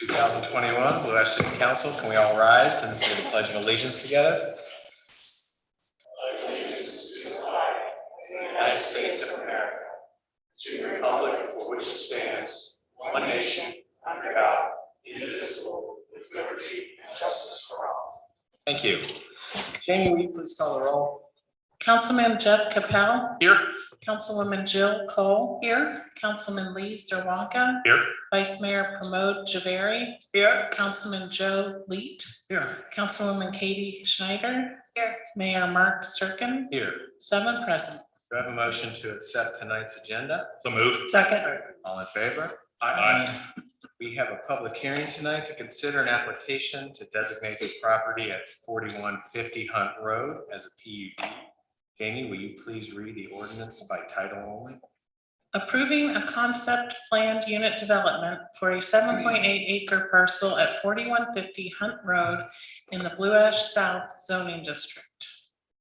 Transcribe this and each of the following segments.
2021, Blue Ash City Council. Can we all rise and say the Pledge of Allegiance together? Allegiance to the flag of the United States of America, to the republic for which it stands, one nation, under God, indivisible, with liberty and justice for all. Thank you. Jamie, will you please call the roll? Councilman Jeff Capel. Here. Councilwoman Jill Cole. Here. Councilman Lee Zerwanka. Here. Vice Mayor Pramod Javeri. Here. Councilman Joe Leet. Here. Councilwoman Katie Schneider. Here. Mayor Mark Serkin. Here. 7 present. Do I have a motion to accept tonight's agenda? So moved. Second. All in favor? Aye. We have a public hearing tonight to consider an application to designate the property at 4150 Hunt Road as a PUD. Jamie, will you please read the ordinance by title only? Approving a concept planned unit development for a 7.8 acre parcel at 4150 Hunt Road in the Blue Ash South zoning district.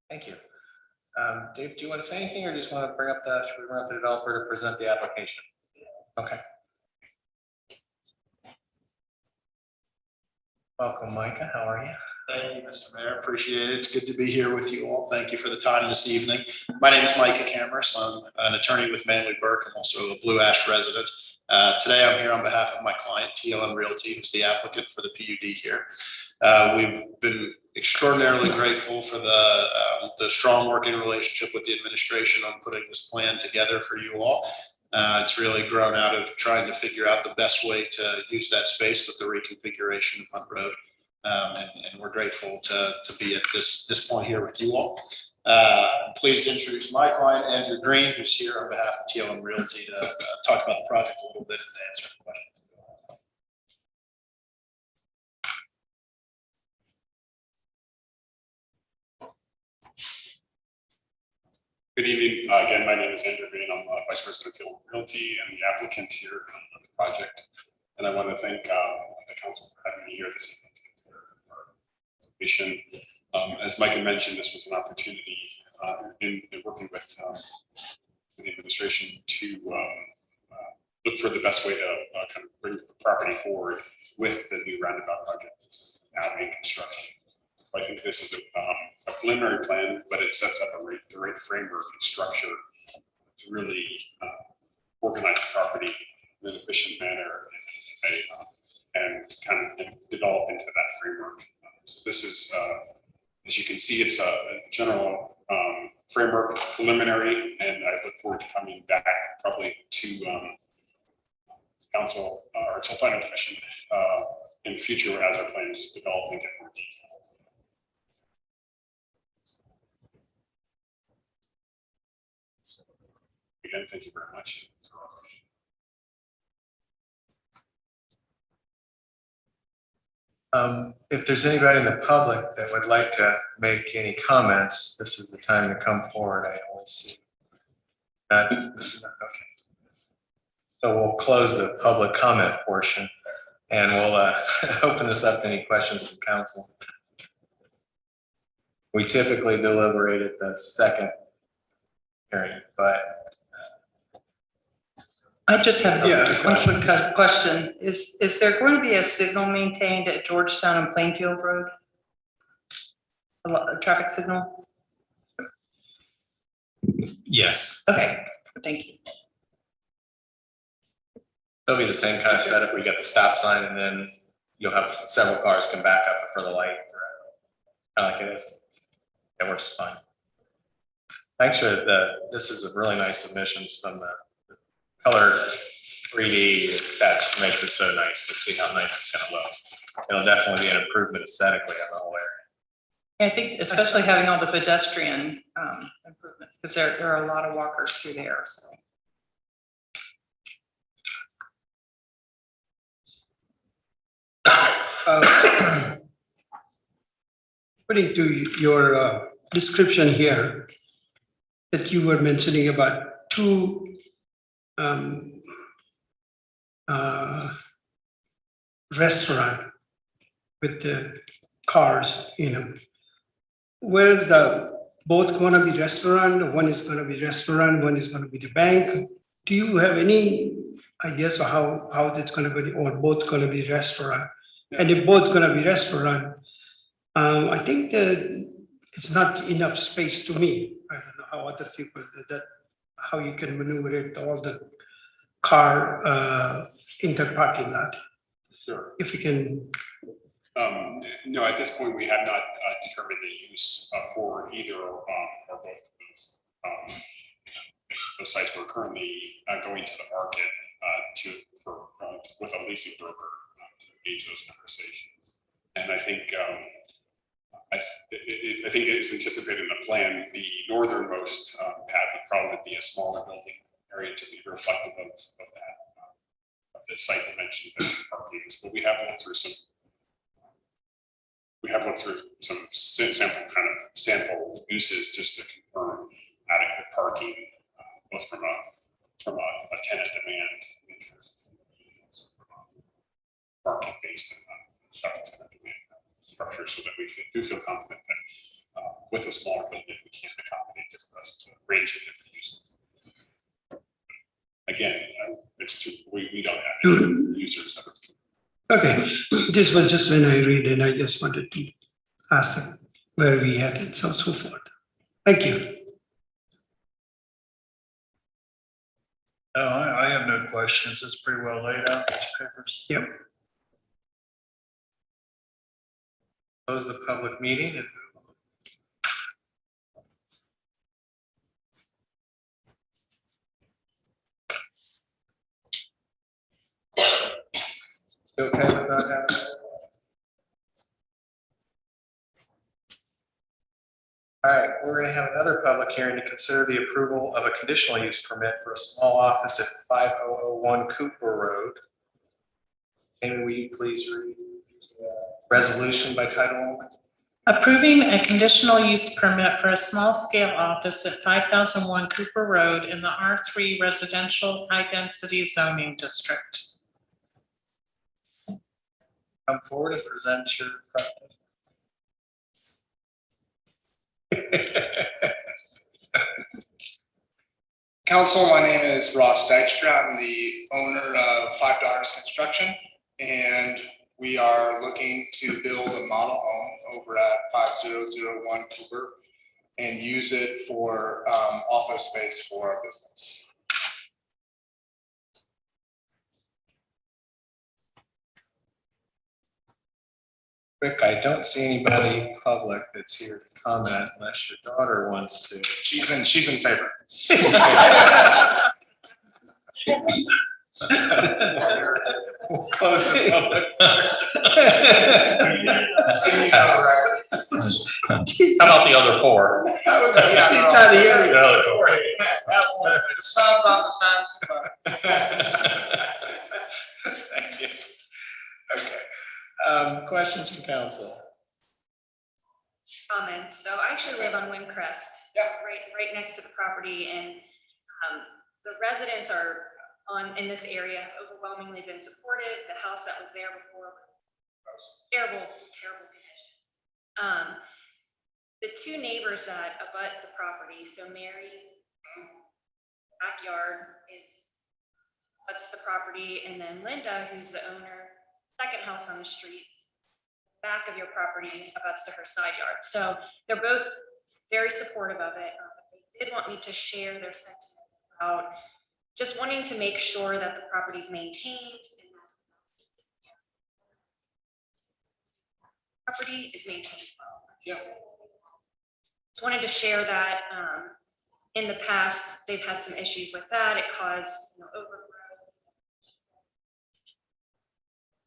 Thank you. Dave, do you want to say anything or do you just want to bring up should we bring up the developer to present the application? Okay. Welcome, Micah. How are you? Thank you, Mr. Mayor. Appreciate it. It's good to be here with you all. Thank you for the time this evening. My name is Micah Cameras. I'm an attorney with Manley Burke. I'm also a Blue Ash resident. Today, I'm here on behalf of my client, TLM Realty, who's the applicant for the PUD here. We've been extraordinarily grateful for the strong working relationship with the administration on putting this plan together for you all. It's really grown out of trying to figure out the best way to use that space with the reconfiguration of Hunt Road. And we're grateful to be at this point here with you all. I'm pleased to introduce my client, Andrew Green, who's here on behalf of TLM Realty to talk about the project a little bit and answer questions. Good evening. Again, my name is Andrew Green. I'm Vice President of TLM Realty and the applicant here on the project. And I want to thank the council for having me here this evening to consider our application. As Micah mentioned, this was an opportunity in working with the administration to look for the best way to kind of bring the property forward with the new roundabout project that's now in construction. So I think this is a preliminary plan, but it sets up the right framework and structure to really organize the property in an efficient manner and kind of develop into that framework. So this is, as you can see, it's a general framework, preliminary, and I look forward to coming back probably to council or to planning commission in the future as our plans develop and get more detailed. Again, thank you very much. If there's anybody in the public that would like to make any comments, this is the time to come forward. I always see. This is not okay. So we'll close the public comment portion and we'll open this up to any questions from council. We typically deliberate at the second hearing, but I just have one quick question. Is there going to be a signal maintained at Georgetown and Plainfield Road? A traffic signal? yes, Okay, thank you. it'll be the same kind of setup. We got the stop sign and then you'll have several cars come back up for the light. Kind of like it is. It works fine. Thanks for this is a really nice submissions from the color 3D. That makes it so nice to see how nice it's going to look. It'll definitely be an improvement aesthetically of the whole area. I think especially having all the pedestrian improvements, because there are a lot of walkers through there. So. According to your description here, that you were mentioning about two restaurant with the cars in them. Where the both going to be restaurant? One is going to be restaurant. One is going to be the bank. do you have any ideas of how that's gonna be, or both gonna be restaurant? And if both gonna be restaurant, I think that it's not enough space to me. I don't know how other people that, how you can maneuver it, all the car, in the parking lot, Sure. if you can. No, at this point, we have not determined the use for either or both of those. Those sites we're currently going to the market with a leasing broker to engage those conversations. And I think I think it is anticipated in the plan, the northernmost pad would probably be a smaller building area to be reflective of that, of the site dimensions that parking is. But we have looked through some sample uses just to confirm adequate parking, both from a tenant demand interest, market based on tenant demand structure, so that we do feel confident that with a smaller building we can accommodate a range of different uses. Again, we don't have any users that are. Okay, this was just when I read and I just wanted to ask them where we had it, so forth. Thank you. No, I have no questions. It's pretty well laid out, these papers. Yep. Close the public meeting. You okay with that? All right, we're going to have another public hearing to consider the approval of a conditional use permit for a small office at 5001 Cooper Road. Can we please read the resolution by title only? Approving a conditional use permit for a small scale office at 5001 Cooper Road in the R3 Residential High Density Zoning District. Come forward and present your Council, my name is Ross Dykstra. I'm the owner of Five Daughters Construction, and we are looking to build a model home over at 5001 Cooper and use it for office space for our business. Rick, I don't see anybody public that's here to comment unless your daughter wants to. She's in favor. We'll close the public. How about the other four? That was, yeah, He's not here. The other four. the sun's on the fence. Thank you. Okay. Questions from council? Comments. So I actually live on Windcrest. Yeah. Right next to the property, and the residents are in this area have overwhelmingly been supportive. The house that was there before was terrible condition. The two neighbors that abut the property, so Mary backyard abuts the property, and then Linda, who's the owner, second house on the street, back of your property abuts to her side yard. So they're both very supportive of it. They did want me to share their sentiments about just wanting to make sure that the property is maintained. And that the property is maintained well. Yeah. Just wanted to share that. In the past, they've had some issues with that. It caused overgrowth.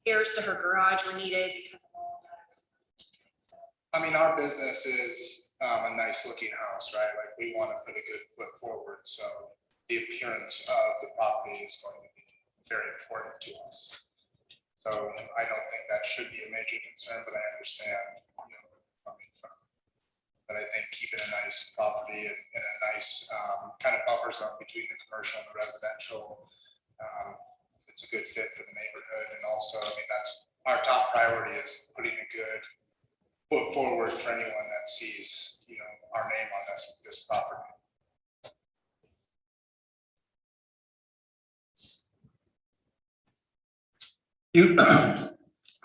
Repairs to her garage were needed because of all that. I mean, our business is a nice looking house, right? Like, we want to put a good foot forward. So the appearance of the property is going to be very important to us. So I don't think that should be a major concern, but I understand, where you're coming from. But I think keeping a nice property and a nice kind of buffer zone between the commercial and the residential, it's a good fit for the neighborhood. And also, I mean, that's our top priority, is putting a good foot forward for anyone that sees, our name on this property. You,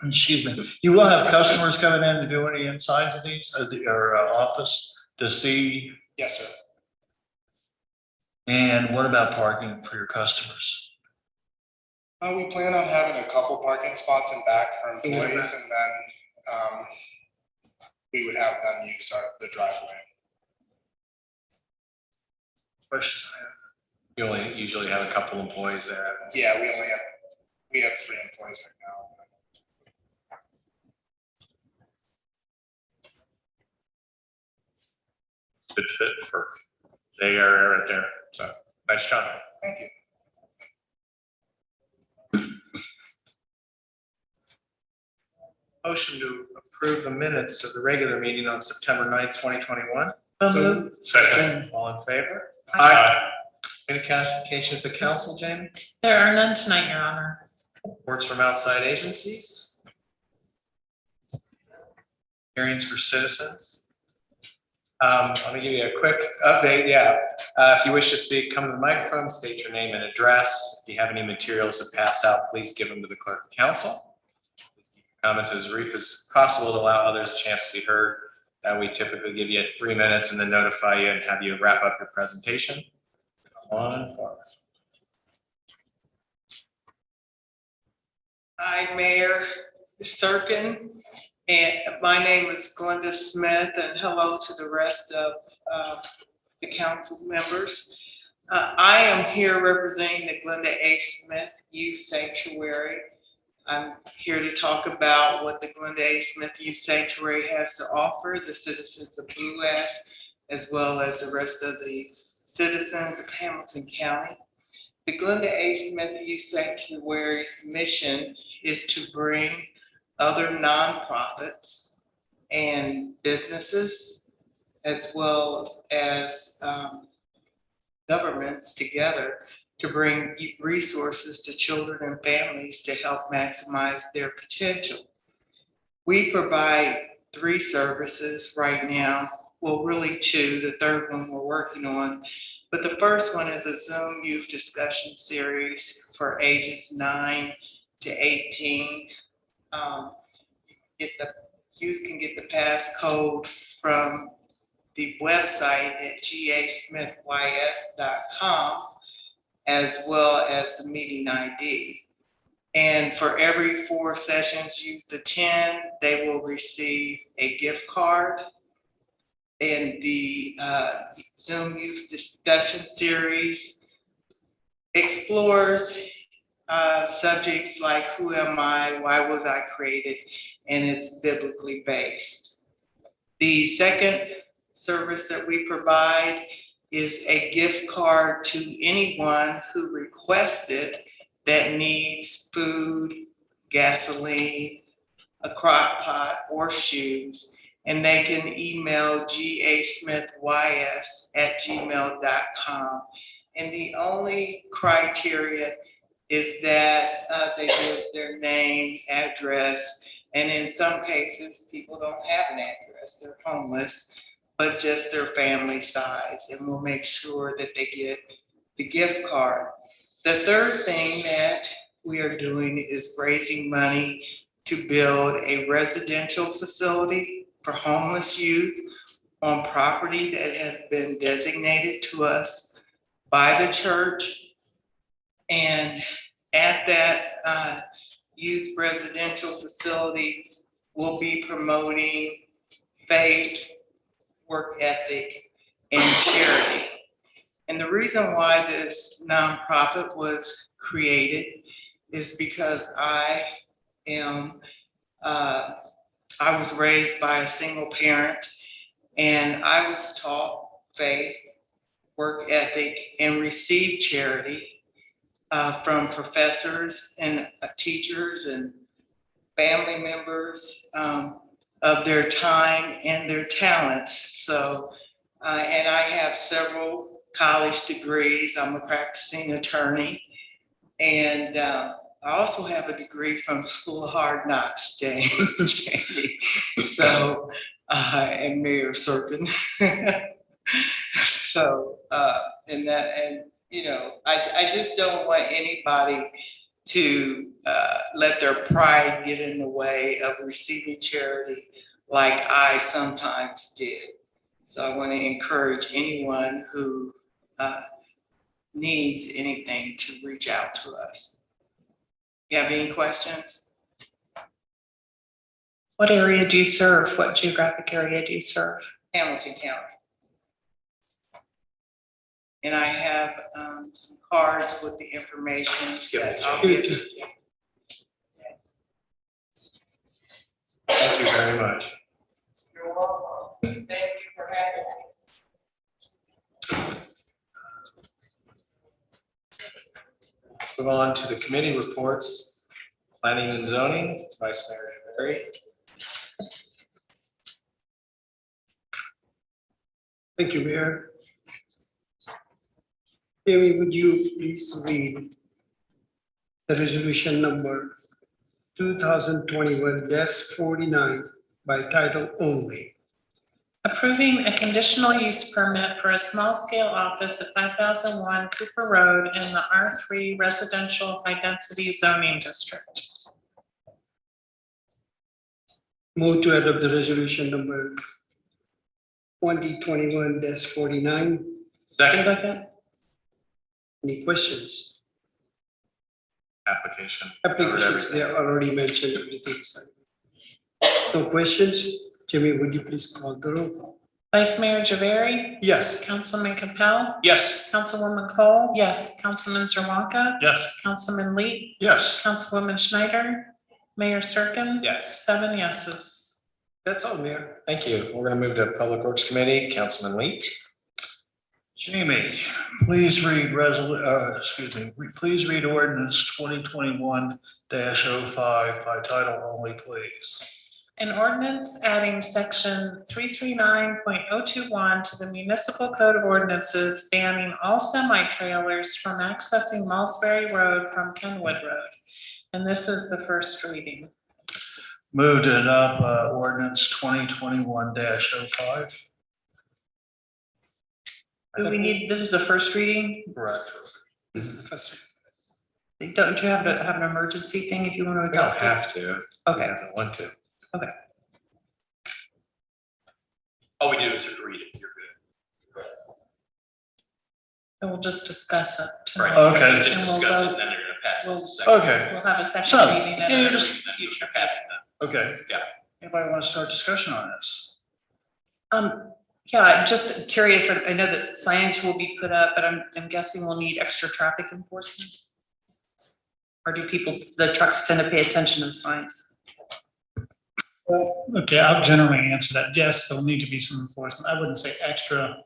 excuse me, you will have customers coming in to do any insides of these, or office to see? Yes, sir. And what about parking for your customers? We plan on having a couple parking spots in back for employees, and then we would have them use the driveway. Questions? You only usually have a couple employees there. Yeah, we have 3 employees right now. Good fit for, they are right there. So nice job. Thank you. Motion to approve the minutes of the regular meeting on September 9th, 2021. Second. All in favor? Aye. Any communications to council, Jamie? There are none tonight, Your Honor. Reports from outside agencies? Hearings for citizens? Let me give you a quick update. Yeah. If you wish to speak, come to the microphone, state your name and address. If you have any materials to pass out, please give them to the clerk of council. Please keep your comments as brief as possible to allow others a chance to be heard. We typically give you 3 minutes and then notify you and have you wrap up your presentation. Hi, Mayor Serkin, and my name is Glenda Smith, and hello to the rest of the council members. I am here representing the Glenda A. Smith Youth Sanctuary. I'm here to talk about what the Glenda A. Smith Youth Sanctuary has to offer the citizens of Blue Ash, as well as the rest of the citizens of Hamilton County. The Glenda A. Smith Youth Sanctuary's mission is to bring other nonprofits and businesses, as well as governments together to bring resources to children and families to help maximize their potential. We provide 3 services right now. Well, really 2, the third one we're working on. But the first one is a Zoom youth discussion series for ages 9 to 18. Youth can get the passcode from the website at gasmithys.com, as well as the meeting ID. And for every 4 sessions youth attend, they will receive a gift card. And the Zoom Youth Discussion Series explores subjects like who am I, why was I created, and it's biblically based. The second service that we provide is a gift card to anyone who requests it that needs food, gasoline, a crock pot, or shoes. And they can email gasmithys@gmail.com. And the only criteria is that they give their name, address, and in some cases, people don't have an address, they're homeless, but just their family size, and we'll make sure that they get the gift card. The third thing that we are doing is raising money to build a residential facility for homeless youth on property that has been designated to us by the church. And at that youth residential facility, we'll be promoting faith, work ethic, and charity. And the reason why this nonprofit was created is because I was raised by a single parent, and I was taught faith, work ethic, and received charity from professors and teachers and family members of their time and their talents. So, and I have several college degrees. I'm a practicing attorney, and I also have a degree from the School of Hard Knocks, Jamie. So, and Mayor Serkin. So, I just don't want anybody to let their pride get in the way of receiving charity like I sometimes did. So I want to encourage anyone who needs anything to reach out to us. You have any questions? What area do you serve? What geographic area do you serve? Hamilton County. And I have some cards with the information that I'll give you. Thank you very much. You're welcome. Thank you for having me. Move on to the committee reports. Planning and zoning, Vice Mayor Barry. Thank you, Mayor. Amy, would you please read the resolution number 2021-49 by title only? Approving a conditional use permit for a small scale office at 5001 Cooper Road in the R3 Residential High Density Zoning District. Move to adopt the resolution number 2021-49. Second. Any questions? Application. Applications, they are already mentioned everything. So. No questions? Jimmy, would you please call the roll? Vice Mayor Javari, Yes. Councilman Capell, Yes. Councilwoman Cole, Yes. Councilman Zerwanka, Yes. Councilman Lee, Yes. Councilwoman Schneider, Mayor Serkin. Yes. 7 yeses. That's all, Mayor. Thank you. We're going to move to Public Works Committee, Councilman Leet. Jamie, please read please read ordinance 2021-05 by title only, please. An ordinance adding section 339.021 to the municipal code of ordinances banning all semi-trailers from accessing Malsbury Road from Kenwood Road. And this is the first reading. Move to adopt ordinance 2021-05. Do we need, this is the first reading? Correct. This is the first. Don't you have to have an emergency thing if you want to We don't adopt? it? have to. Okay. He doesn't want to. All we do is just read it. You're good. And we'll just discuss it tonight. Okay. Just And we'll discuss it, vote. and then you're gonna pass it. We'll- to second. Okay. We'll have a second So, reading can you and just- a future passing. Okay. Yeah. Anybody want to start discussion on this? Yeah, I'm just curious. I know that signs will be put up, but I'm guessing we'll need extra traffic enforcement. Or do the trucks tend to pay attention to the signs? Okay, I'll generally answer that. Yes, there'll need to be some enforcement. I wouldn't say extra.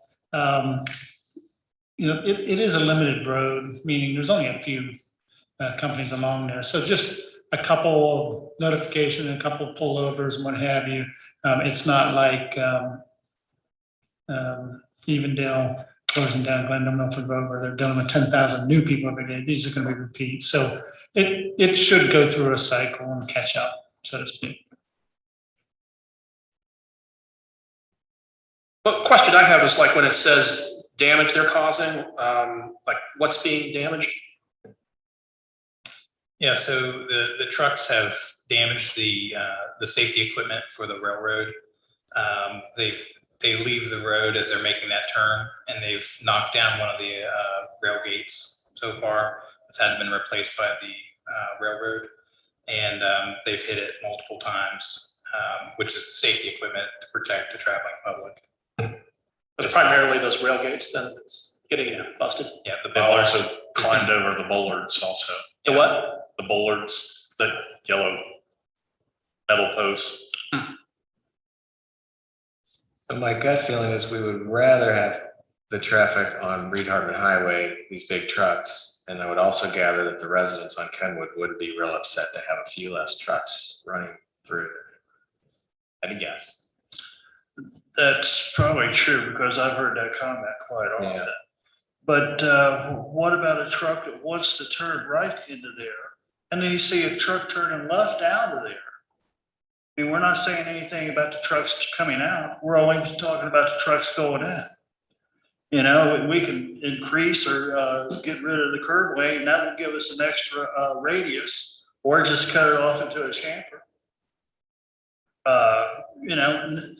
It is a limited road, meaning there's only a few companies along there. So just a couple of notifications, a couple of pullovers and what have you. It's not like Evendale closing down Glendale, Milford Road, where they're dealing with 10,000 new people every day. These are going to be repeats. So it should go through a cycle and catch up, so to speak. Well, question I have is like when it says damage they're causing, like what's being damaged? Yeah, so the trucks have damaged the safety equipment for the railroad. They leave the road as they're making that turn, and they've knocked down one of the rail gates so far. It's hadn't been replaced by the railroad, and they've hit it multiple times, which is the safety equipment to protect the traveling public. But primarily those rail gates then it's getting busted. Yeah, the They've bollards. also climbed over the bollards also. The what? The bollards, the yellow metal posts. So my gut feeling is we would rather have the traffic on Reed Harbin Highway, these big trucks. And I would also gather that the residents on Kenwood would be real upset to have a few less trucks running through. I'd guess. That's probably true because I've heard that comment quite often. Yeah. But what about a truck that wants to turn right into there? And then you see a truck turning left out of there. I mean, we're not saying anything about the trucks coming out. We're only talking about the trucks going in. You know, we can increase or get rid of the curb lane, and that will give us an extra radius or just cut it off into a chamfer.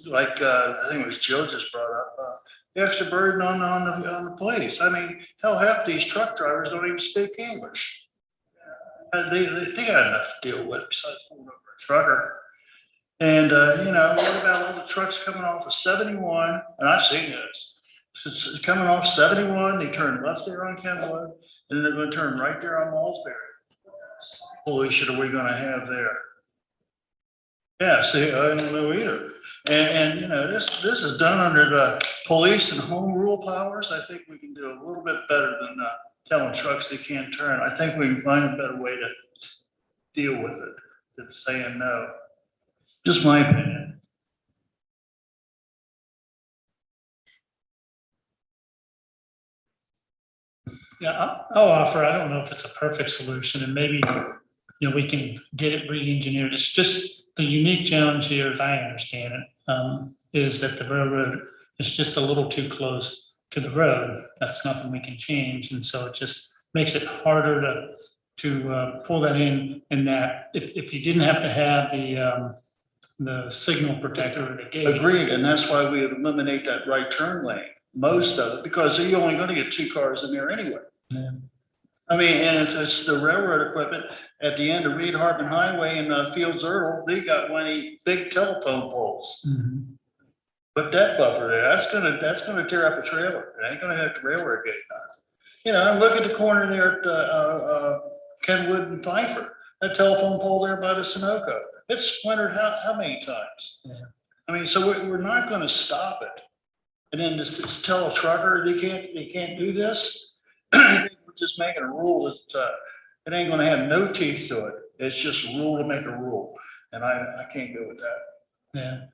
Like, I think it was Joe just brought up, the extra burden on the police. I mean, hell, half these truck drivers don't even speak English. They got enough to deal with besides pulling over a trucker. And, what about all the trucks coming off of 71? And I've seen this. It's coming off 71, they turn left there on Kenwood, and then they're gonna turn right there on Malsbury. Holy shit, are we gonna have there? Yeah, see, I don't know either. And this is done under the police and home rule powers. I think we can do a little bit better than telling trucks they can't turn. I think we can find a better way to deal with it than saying no. Just my opinion. Yeah, I'll offer, I don't know if it's a perfect solution, and maybe, we can get it re-engineered. It's just the unique challenge here, as I understand it, is that the railroad is just a little too close to the road. That's nothing we can change, and so it just makes it harder to pull that in, and that if you didn't have to have the signal protector or the gate. Agreed, and that's why we would eliminate that right turn lane, most of it, because you're only gonna get 2 cars in there anyway. Yeah. I mean, and if it's the railroad equipment, at the end of Reed Harbin Highway and Fields Earl, they got one of these big telephone poles. Mhm. Put that buffer there, that's gonna tear up a trailer, it ain't gonna have the railroad gate on. And look at the corner there at Kenwood and Pfeiffer, that telephone pole there by the Sunoco. It's splintered how many times? Yeah. I mean, so we're not gonna stop it. And then just tell a trucker they can't do this. We're just making a rule that it ain't gonna have no teeth to it. It's just a rule to make a rule. And I can't go with that.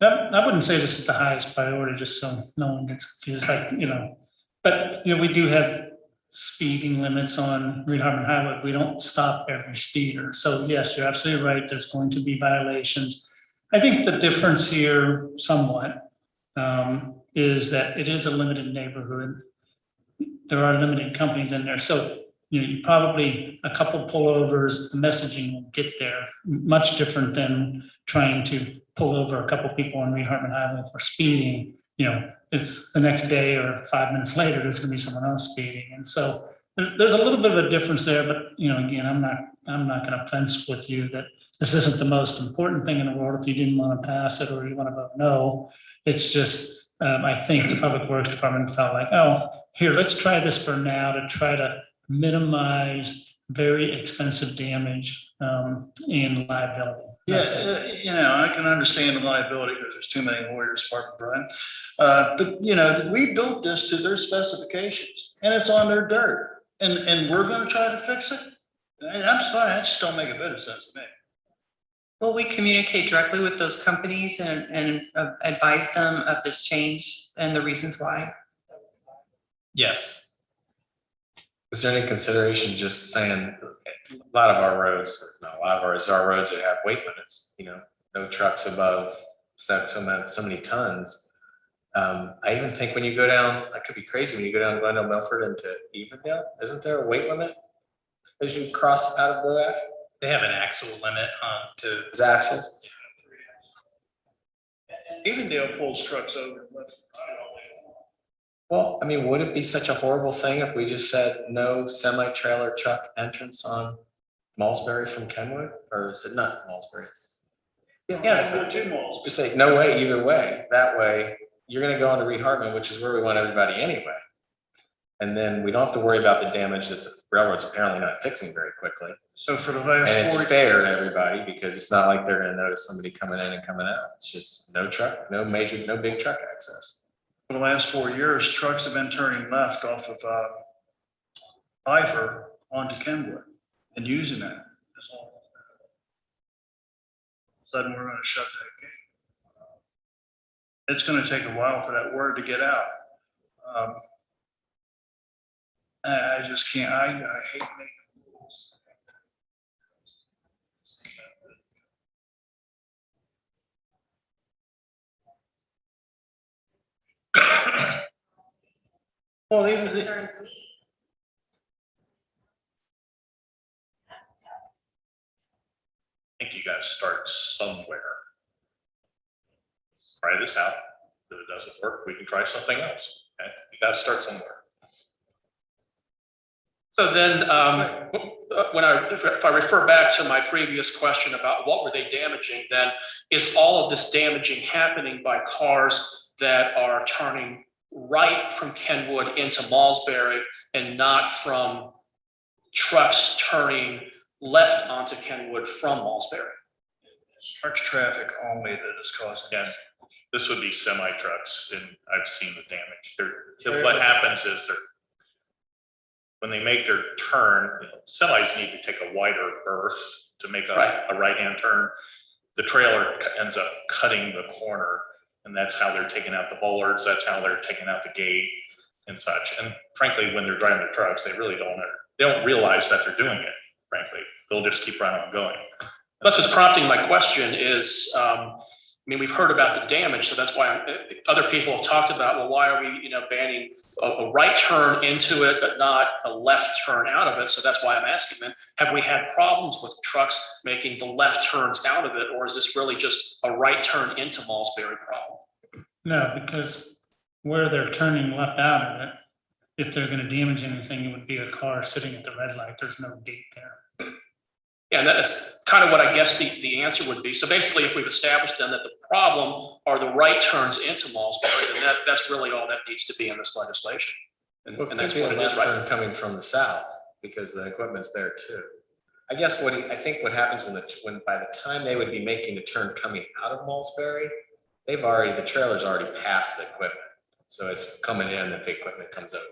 Yeah. I wouldn't say this is the highest priority, just so no one gets confused, but, we do have speeding limits on Reed Harbin Highway. We don't stop every speeder. So yes, you're absolutely right. There's going to be violations. I think the difference here somewhat is that it is a limited neighborhood. There are limited companies in there. So, you probably a couple pullovers, the messaging will get there. Much different than trying to pull over a couple people on Reed Harbin Highway for speeding. It's the next day or 5 minutes later, there's gonna be someone else speeding. And so there's a little bit of a difference there, but again, I'm not gonna fence with you that this isn't the most important thing in the world if you didn't want to pass it or you want to vote no. It's just, I think the Public Works Department felt like, oh, here, let's try this for now to try to minimize very expensive damage and liability. That's it. I can understand the liability because there's too many lawyers, Mark and Brian. But we built this to their specifications and it's on their dirt. And we're gonna try to fix it? I'm sorry, that just don't make a bit of sense to me. Will we communicate directly with those companies and advise them of this change and the reasons why? Yes. Is there any consideration just saying a lot of our roads, not a lot of ours, our roads that have weight limits, no trucks above so many tons. I even think when you go down, I could be crazy, when you go down Glendale, Milford into Evendale, isn't there a weight limit as you cross out of Blue Ash? They have an axle limit to. Is axles? Evendale pulls trucks over. Well, I mean, would it be such a horrible thing if we just said no semi-trailer truck entrance on Malsbury from Kenwood? Or is it not Malsbury? Just say no way, either way. That way, you're gonna go on to Reed Hartman, which is where we want everybody anyway. And then we don't have to worry about the damage that the railroad's apparently not fixing very quickly. So for the And last it's fair to everybody because it's not like they're gonna notice somebody coming in and coming out. It's just no truck, no big truck access. For the last 4 years, trucks have been turning left off of Pfeiffer onto Kenwood and using that. That's all. Suddenly we're gonna shut that gate. It's gonna take a while for that word to get out. I just can't, I hate making rules. Well, even Concerns me. think you gotta start somewhere. Try this out. If it doesn't work, we can try something else. Okay? You gotta start somewhere. So then, if I refer back to my previous question about what were they damaging, then is all of this damaging happening by cars that are turning right from Kenwood into Malsbury and not from trucks turning left onto Kenwood from Malsbury? Truck traffic only that is causing. Yeah, this would be semi trucks, and I've seen the damage. What happens is when they make their turn, semis need to take a wider berth to make a right-hand turn. The trailer ends up cutting the corner, and that's how they're taking out the bollards. That's how they're taking out the gate and such. And frankly, when they're driving their trucks, they really don't realize that they're doing it. Frankly, they'll just keep right on going. That's what's prompting my question is, I mean, we've heard about the damage, so that's why other people have talked about, well, why are we, banning a right turn into it, but not a left turn out of it? So that's why I'm asking them, have we had problems with trucks making the left turns out of it, or is this really just a right turn into Malsbury problem? No, because where they're turning left out of it, if they're gonna damage anything, it would be a car sitting at the red light. There's no gate there. Yeah, and that's kind of what I guess the answer would be. So basically, if we've established then that the problem are the right turns into Malsbury, then that's really all that needs to be in this legislation. And that's what it is, right? Coming from the south, because the equipment's there too. I guess I think what happens when by the time they would be making the turn coming out of Malsbury, the trailer's already passed the equipment. So it's coming in that the equipment comes over.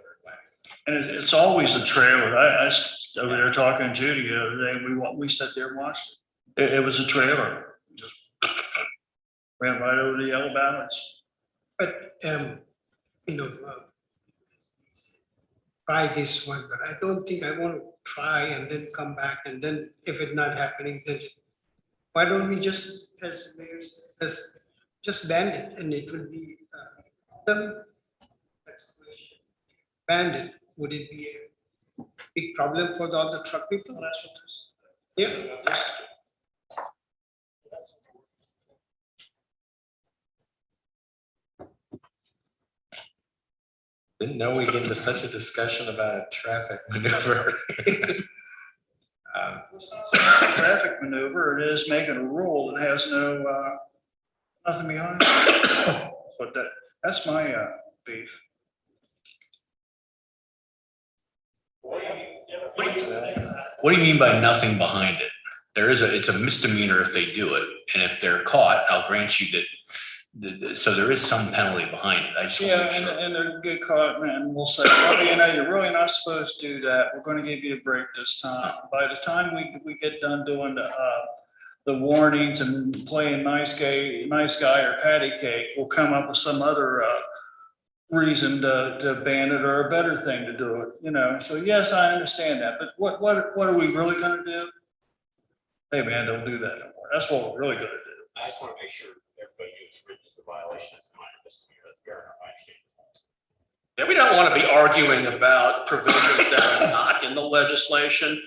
And it's always a trailer. I was over there talking to Judy the other day. We sat there and watched it. It was a trailer. Just ran right over the yellow balance. But, try this one, but I don't think I want to try and then come back, and then if it's not happening, then why don't we just, as the mayor says, just ban it, and it will be, that's the question. Ban it, would it be a big problem for all the truck people? That's what it is. Yeah. Didn't know we get into such a discussion about a traffic maneuver. Traffic maneuver, it is making a rule that has nothing behind it. But that's my beef. What do you mean by nothing behind it? It's a misdemeanor if they do it, and if they're caught, I'll grant you that. So there is some penalty behind it. I just want to make sure. And they're get caught, and we'll say, oh, you're really not supposed to do that. We're going to give you a break this time. By the time we get done doing the warnings and playing nice guy or patty cake, we'll come up with some other reason to ban it or a better thing to do it. So yes, I understand that, but what are we really going to do? Hey man, don't do that anymore. That's what we're really going to do. I just want to make sure everybody knew it's written as a violation. That's not a misdemeanor. That's fair enough. I understand. Yeah, we don't want to be arguing about provisions that are not in the legislation.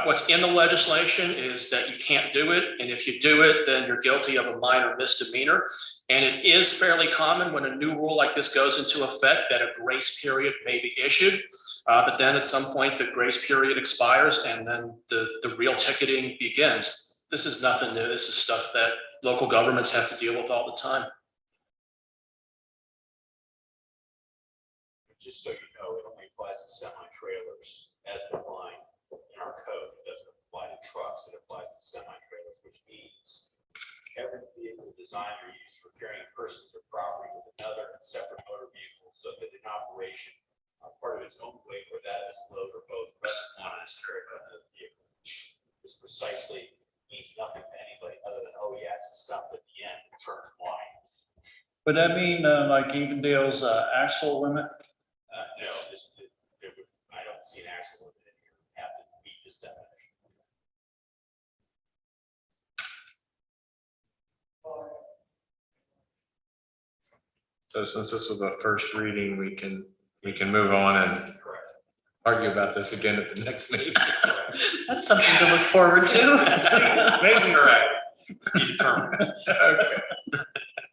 What's in the legislation is that you can't do it, and if you do it, then you're guilty of a minor misdemeanor. And it is fairly common when a new rule like this goes into effect that a grace period may be issued. But then at some point, the grace period expires, and then the real ticketing begins. This is nothing new. This is stuff that local governments have to deal with all the time. Just so you know, it only applies to semi-trailers as defined in our code. It doesn't apply to trucks. It applies to semi-trailers, which means every vehicle designed or used for carrying persons or property with another and separate motor vehicle, so that in operation, part of its own weight or that of its load or both rests not necessary by the vehicle. This precisely means nothing to anybody other than, oh yeah, it's the stuff at the end that turns wide. Would that mean like Evendale's axle limit? No, I don't see an axle limit in here. You have to meet this definition. So since this was the first reading, we can move on and argue about this again at the next meeting. That's something to look forward to. Maybe you're right. Be determined. Okay.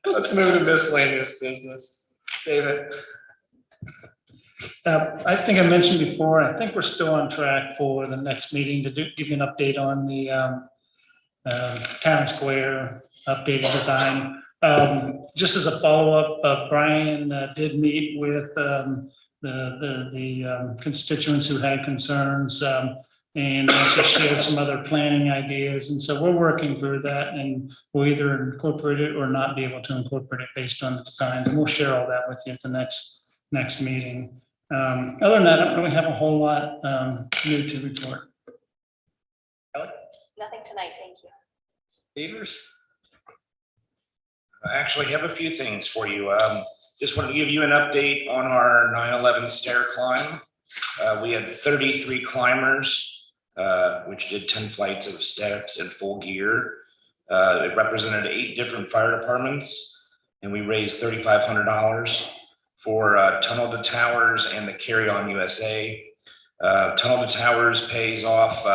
Let's move to miscellaneous business. David? I think I mentioned before, I think we're still on track for the next meeting to give you an update on the town square updated design. Just as a follow-up, Brian did meet with the constituents who had concerns and also shared some other planning ideas. And so we're working through that, and we'll either incorporate it or not be able to incorporate it based on the designs. And we'll share all that with you at the next meeting. Other than that, I don't really have a whole lot new to report. Nothing tonight, thank you. Beavers? I actually have a few things for you. Just want to give you an update on our 9/11 Stair Climb. We had 33 climbers, which did 10 flights of steps in full gear. It represented 8 different fire departments, and we raised $3,500 for Tunnel to Towers and the Carry On USA. Tunnel to Towers pays off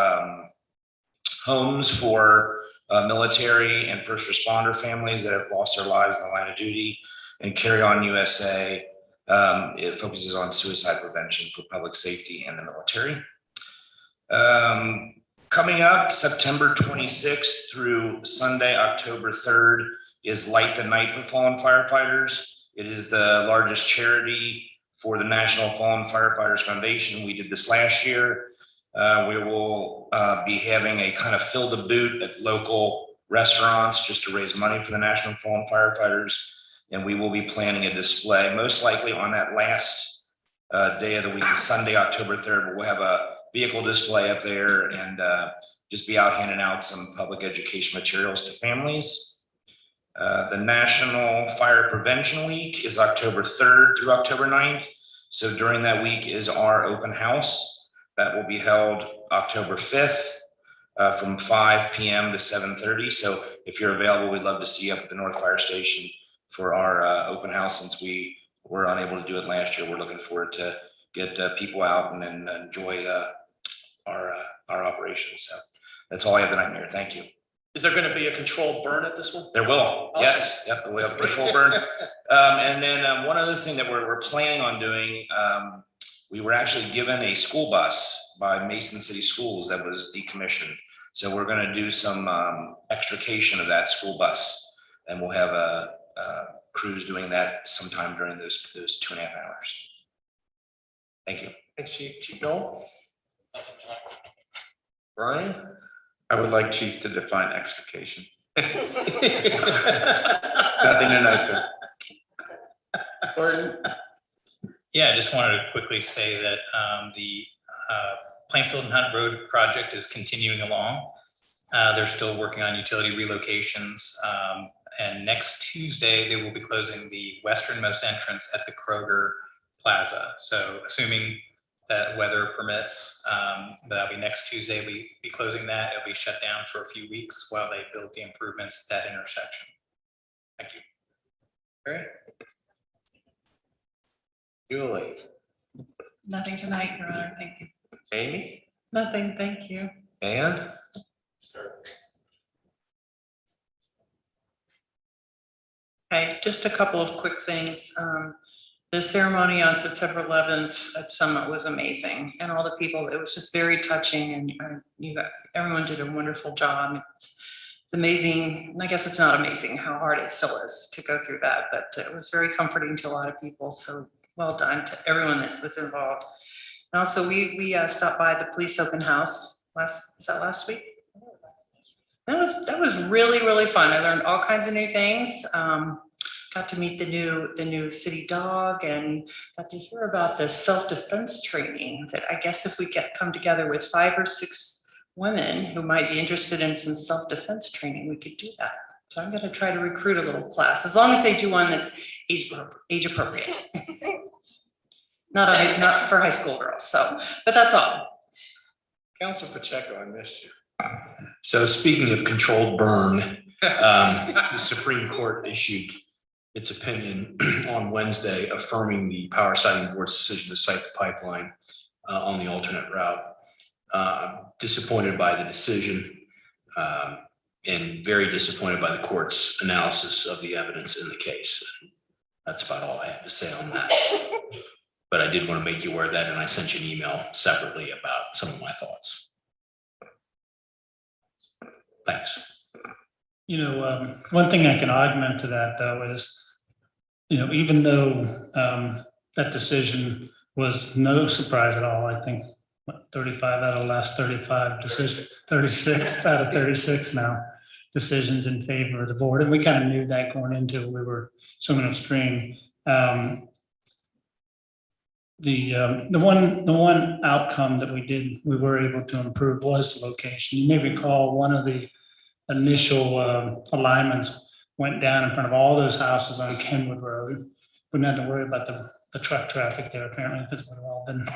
homes for military and first responder families that have lost their lives in the line of duty. And Carry On USA, it focuses on suicide prevention for public safety and the military. Coming up September 26th through Sunday, October 3rd is Light the Night for Fallen Firefighters. It is the largest charity for the National Fallen Firefighters Foundation. We did this last year. We will be having a kind of fill the boot at local restaurants just to raise money for the National Fallen Firefighters. And we will be planning a display, most likely on that last day of the week, Sunday, October 3rd. We'll have a vehicle display up there and just be out handing out some public education materials to families. The National Fire Prevention Week is October 3rd through October 9th. So during that week is our open house. That will be held October 5th from 5 p.m. to 7:30. So if you're available, we'd love to see you up at the North Fire Station for our open house. Since we were unable to do it last year, we're looking forward to get people out and enjoy our operations. So that's all I have tonight, Mayor. Thank you. Is there going to be a controlled burn at this one? There will, Awesome. yes, yep, we have a control burn. And then one other thing that we're planning on doing, we were actually given a school bus by Mason City Schools that was decommissioned. So we're going to do some extrication of that school bus, and we'll have a crews doing that sometime during those 2.5 hours. Thank you. Thanks, Chief Noel. Brian? I would like Chief to define extrication. Nothing tonight, sir. Gordon? Yeah, I just wanted to quickly say that the Plainfield and Hunt Road project is continuing along. They're still working on utility relocations. And next Tuesday, they will be closing the westernmost entrance at the Kroger Plaza. So assuming that weather permits, that'll be next Tuesday, we'll be closing that. It'll be shut down for a few weeks while they build the improvements at that intersection. Thank you. Great. Julie? Nothing tonight, Your Honor, thank you. Amy? Nothing, thank you. And? Okay, just a couple of quick things. The ceremony on September 11th at Summit was amazing, and all the people, it was just very touching, and everyone did a wonderful job. It's amazing. I guess it's not amazing how hard it still is to go through that, but it was very comforting to a lot of people. So well done to everyone that was involved. And also, we stopped by the police open house last week? That was really, really fun. I learned all kinds of new things. Got to meet the new city dog and got to hear about the self-defense training that I guess if we come together with 5 or 6 women who might be interested in some self-defense training, we could do that. So I'm going to try to recruit a little class, as long as they do one that's age appropriate. Not for high school girls. So, but that's all. Council Pacheco, I missed you. So speaking of controlled burn, the Supreme Court issued its opinion on Wednesday affirming the Power Siting Board's decision to site the pipeline. on the alternate route. Disappointed by the decision, and very disappointed by the court's analysis of the evidence in the case. That's about all I have to say on that. But I did want to make you aware of that, and I sent you an email separately about some of my thoughts. Thanks. You know, one thing I can augment to that though is, you know, even though that decision was no surprise at all, I think what, 35 out of the last 35 decisions, 36 out of 36 now decisions in favor of the board. And we kind of knew that going into it. We were swimming upstream. The one outcome that we were able to improve was the location. You may recall one of the initial alignments went down in front of all those houses on Kenwood Road. We didn't have to worry about the truck traffic there apparently, because it would have all been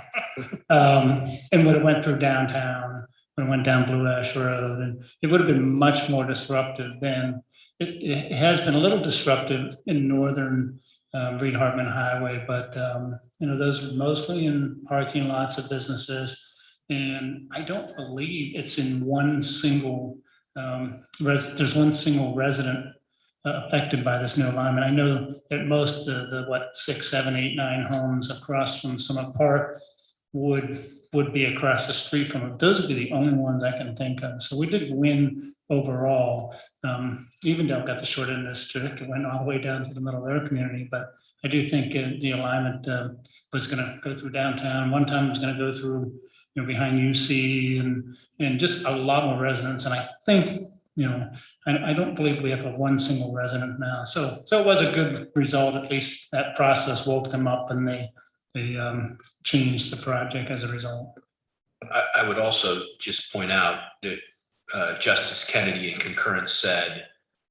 and when it went through downtown, when it went down Blue Ash Road, and it would have been much more disruptive than it has been. A little disruptive in northern Reed Hartman Highway, but you know, those are mostly in parking lots of businesses, and I don't believe it's in one single there's one single resident affected by this new alignment. I know that most of the what 6, 7, 8, 9 homes across from Summit Park would be across the street from it. Those would be the only ones I can think of. So we did win overall. Evendale got the short end of the stick. It went all the way down to the middle of their community, but I do think the alignment was going to go through downtown. One time it was going to go through, you know, behind UC and just a lot more residents. And I think, you know, I don't believe we have a one single resident now. So it was a good result. At least that process woke them up, and they changed the project as a result. I would also just point out that Justice Kennedy in concurrence said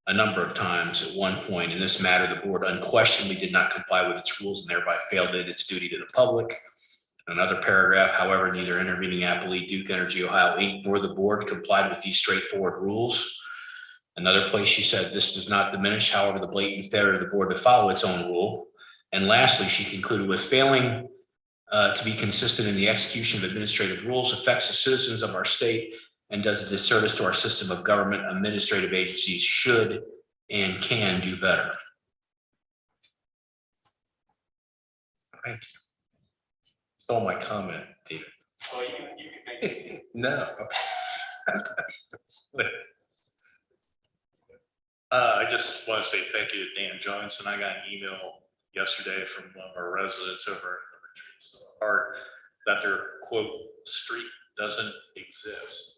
a number of times at one point, in this matter, the board unquestionably did not comply with its rules and thereby failed in its duty to the public. Another paragraph, however, neither intervening appellee Duke Energy Ohio Inc. nor the board complied with these straightforward rules. Another place she said this does not diminish, however, the blatant failure of the board to follow its own rule. And lastly, she concluded with failing to be consistent in the execution of administrative rules affects the citizens of our state and does a disservice to our system of government. Administrative agencies should and can do better. Thank you. Stole my comment, David. Oh, you can make it. No. I just want to say thank you to Dan Johnson. I got an email yesterday from one of our residents over in Art that their quote street doesn't exist.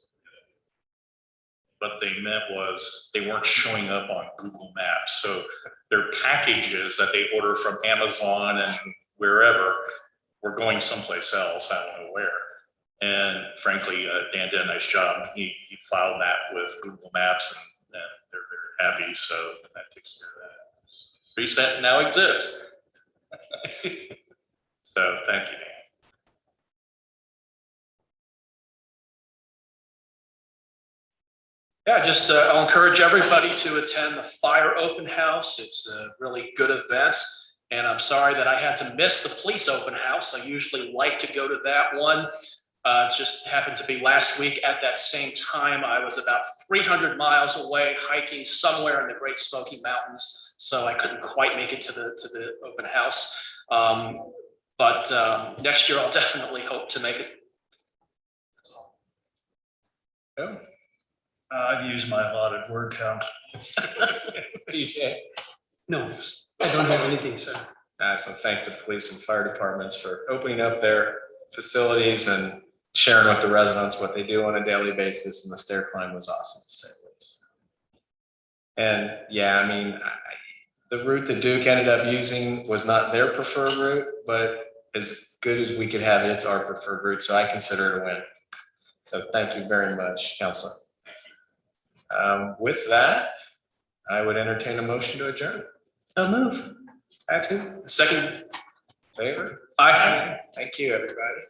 What they meant was they weren't showing up on Google Maps. So their packages that they order from Amazon and wherever were going someplace else, I don't know where. And frankly, Dan did a nice job. He filed that with Google Maps, and they're very happy. So that takes care of that. Streets that now exist. So thank you, Dan. Yeah, just I'll encourage everybody to attend the Fire Open House. It's a really good event. And I'm sorry that I had to miss the police open house. I usually like to go to that one. It just happened to be last week at that same time. I was about 300 miles away hiking somewhere in the Great Smoky Mountains. So I couldn't quite make it to the open house. But next year I'll definitely hope to make it. Oh. I've used my allotted word count. DJ. No, I don't have anything, sir. I just want to thank the police and fire departments for opening up their facilities and sharing with the residents what they do on a daily basis. And the stair climb was awesome to say the least. And yeah, I mean, the route that Duke ended up using was not their preferred route, but as good as we could have it, it's our preferred route. So I consider it a win. So thank you very much, Counselor. With that, I would entertain a motion to adjourn. So move. That's it. Second. Favor? Aye. Thank you, everybody.